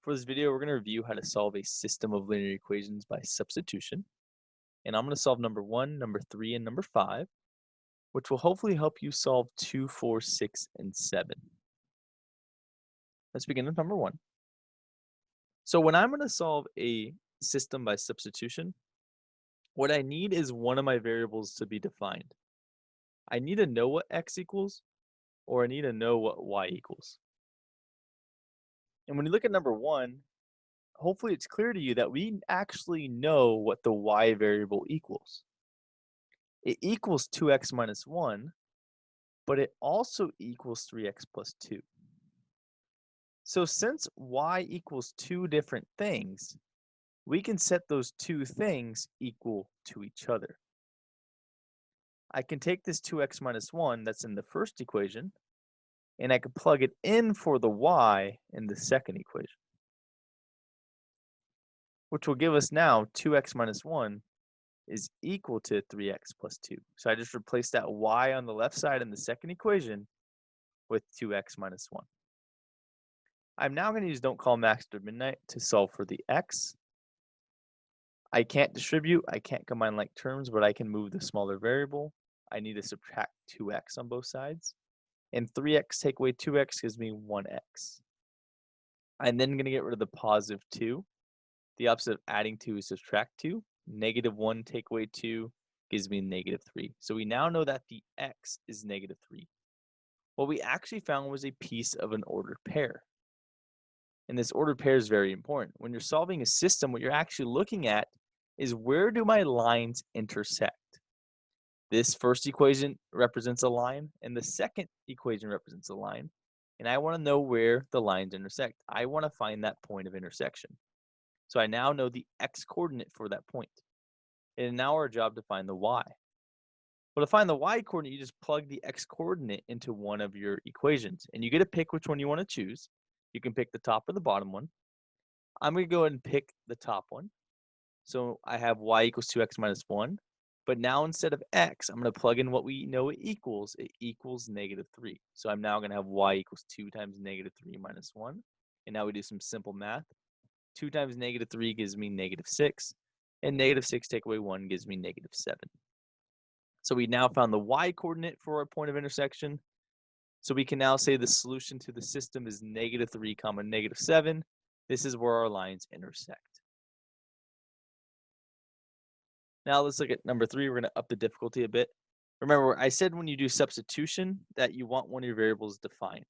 For this video, we're going to review how to solve a system of linear equations by substitution. And I'm going to solve number 1, number 3, and number 5, which will hopefully help you solve 2, 4, 6, and 7. Let's begin with number 1. So when I'm going to solve a system by substitution, what I need is one of my variables to be defined. I need to know what x equals, or I need to know what y equals. And when you look at number 1, hopefully it's clear to you that we actually know what the y variable equals. It equals 2x minus 1, but it also equals 3x plus 2. So since y equals two different things, we can set those two things equal to each other. I can take this 2x minus 1 that's in the first equation, and I can plug it in for the y in the second equation, which will give us now 2x minus 1 is equal to 3x plus 2. So I just replace that y on the left side in the second equation with 2x minus 1. I'm now going to use don't call max after midnight to solve for the x. I can't distribute, I can't combine like terms, but I can move the smaller variable. I need to subtract 2x on both sides. And 3x take away 2x gives me 1x. I'm then going to get rid of the positive 2. The opposite of adding 2 is subtract 2. Negative 1 take away 2 gives me negative 3. So we now know that the x is negative 3. What we actually found was a piece of an ordered pair. And this ordered pair is very important. When you're solving a system, what you're actually looking at is where do my lines intersect? This first equation represents a line, and the second equation represents a line. And I want to know where the lines intersect. I want to find that point of intersection. So I now know the x coordinate for that point. And now our job to find the y. Well, to find the y coordinate, you just plug the x coordinate into one of your equations. And you get to pick which one you want to choose. You can pick the top or the bottom one. I'm going to go ahead and pick the top one. So I have y equals 2x minus 1. But now instead of x, I'm going to plug in what we know it equals. It equals negative 3. So I'm now going to have y equals 2 times negative 3 minus 1. And now we do some simple math. 2 times negative 3 gives me negative 6. And negative 6 take away 1 gives me negative 7. So we now found the y coordinate for our point of intersection. So we can now say the solution to the system is negative 3 comma negative 7. This is where our lines intersect. Now let's look at number 3. We're going to up the difficulty a bit. Remember, I said when you do substitution that you want one of your variables defined.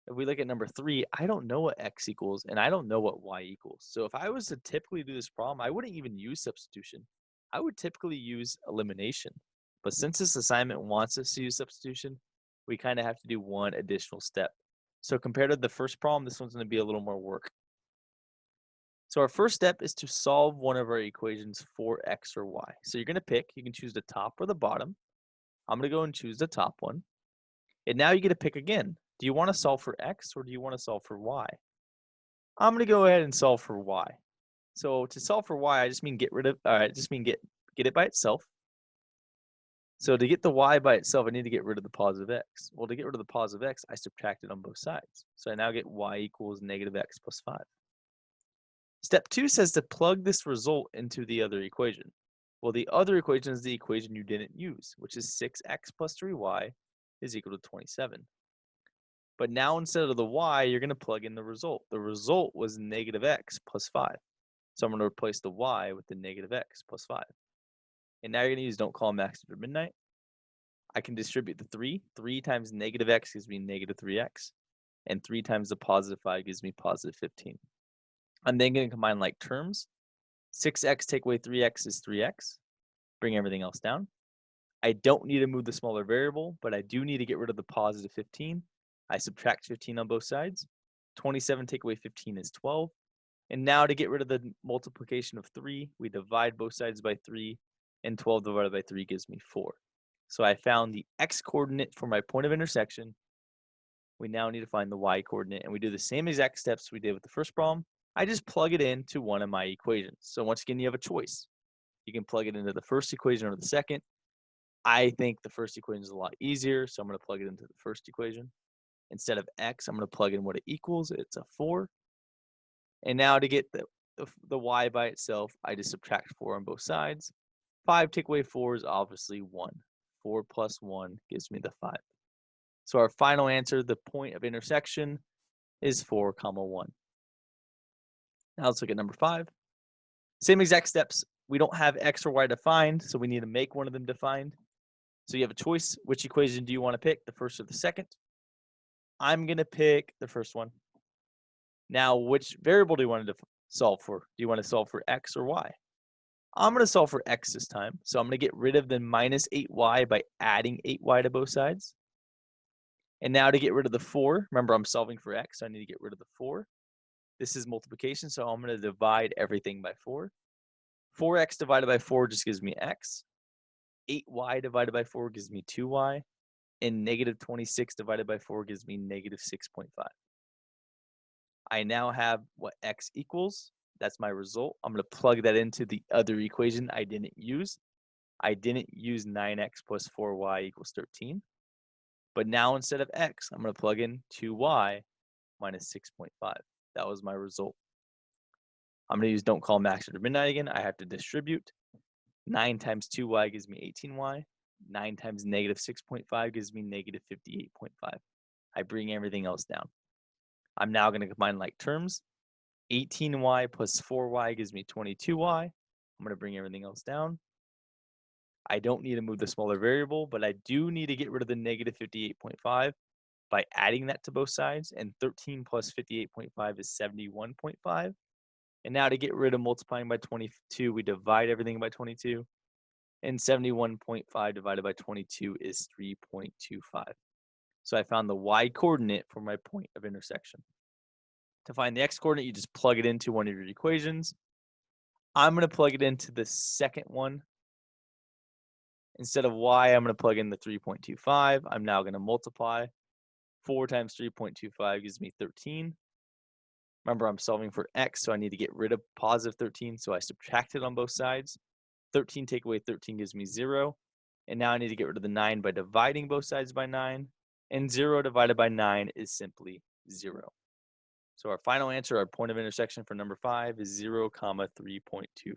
If we look at number 3, I don't know what x equals, and I don't know what y equals. So if I was to typically do this problem, I wouldn't even use substitution. I would typically use elimination. But since this assignment wants us to use substitution, we kind of have to do one additional step. So compared to the first problem, this one's going to be a little more work. So our first step is to solve one of our equations for x or y. So you're going to pick, you can choose the top or the bottom. I'm going to go and choose the top one. And now you get to pick again. Do you want to solve for x or do you want to solve for y? I'm going to go ahead and solve for y. So to solve for y, I just mean get rid of, get it by itself. So to get the y by itself, I need to get rid of the positive x. Well, to get rid of the positive x, I subtract it on both sides. So I now get y equals negative x plus 5. Step 2 says to plug this result into the other equation. Well, the other equation is the equation you didn't use, which is 6x plus 3y is equal to 27. But now instead of the y, you're going to plug in the result. The result was negative x plus 5. So I'm going to replace the y with the negative x plus 5. And now you're going to use don't call max after midnight. I can distribute the 3. 3 times negative x gives me negative 3x. And 3 times the positive 5 gives me positive 15. I'm then going to combine like terms. 6x take away 3x is 3x. Bring everything else down. I don't need to move the smaller variable, but I do need to get rid of the positive 15. I subtract 15 on both sides. 27 take away 15 is 12. And now to get rid of the multiplication of 3, we divide both sides by 3. And 12 divided by 3 gives me 4. So I found the x coordinate for my point of intersection. We now need to find the y coordinate. And we do the same exact steps we did with the first problem. I just plug it into one of my equations. So once again, you have a choice. You can plug it into the first equation or the second. I think the first equation is a lot easier, so I'm going to plug it into the first equation. Instead of x, I'm going to plug in what it equals. It's a 4. And now to get the y by itself, I just subtract 4 on both sides. 5 take away 4 is obviously 1. 4 plus 1 gives me the 5. So our final answer, the point of intersection, is 4, 1. Now let's look at number 5. Same exact steps. We don't have x or y defined, so we need to make one of them defined. So you have a choice. Which equation do you want to pick, the first or the second? I'm going to pick the first one. Now, which variable do you want to solve for? Do you want to solve for x or y? I'm going to solve for x this time. So I'm going to get rid of the minus 8y by adding 8y to both sides. And now to get rid of the 4, remember I'm solving for x, so I need to get rid of the 4. This is multiplication, so I'm going to divide everything by 4. 4x divided by 4 just gives me x. 8y divided by 4 gives me 2y. And negative 26 divided by 4 gives me negative 6.5. I now have what x equals. That's my result. I'm going to plug that into the other equation I didn't use. I didn't use 9x plus 4y equals 13. But now instead of x, I'm going to plug in 2y minus 6.5. That was my result. I'm going to use don't call max after midnight again. I have to distribute. 9 times 2y gives me 18y. 9 times negative 6.5 gives me negative 58.5. I bring everything else down. I'm now going to combine like terms. 18y plus 4y gives me 22y. I'm going to bring everything else down. I don't need to move the smaller variable, but I do need to get rid of the negative 58.5 by adding that to both sides. And 13 plus 58.5 is 71.5. And now to get rid of multiplying by 22, we divide everything by 22. And 71.5 divided by 22 is 3.25. So I found the y coordinate for my point of intersection. To find the x coordinate, you just plug it into one of your equations. I'm going to plug it into the second one. Instead of y, I'm going to plug in the 3.25. I'm now going to multiply. 4 times 3.25 gives me 13. Remember, I'm solving for x, so I need to get rid of positive 13, so I subtract it on both sides. 13 take away 13 gives me 0. And now I need to get rid of the 9 by dividing both sides by 9. And 0 divided by 9 is simply 0. So our final answer, our point of intersection for number 5 is 0, 3.25.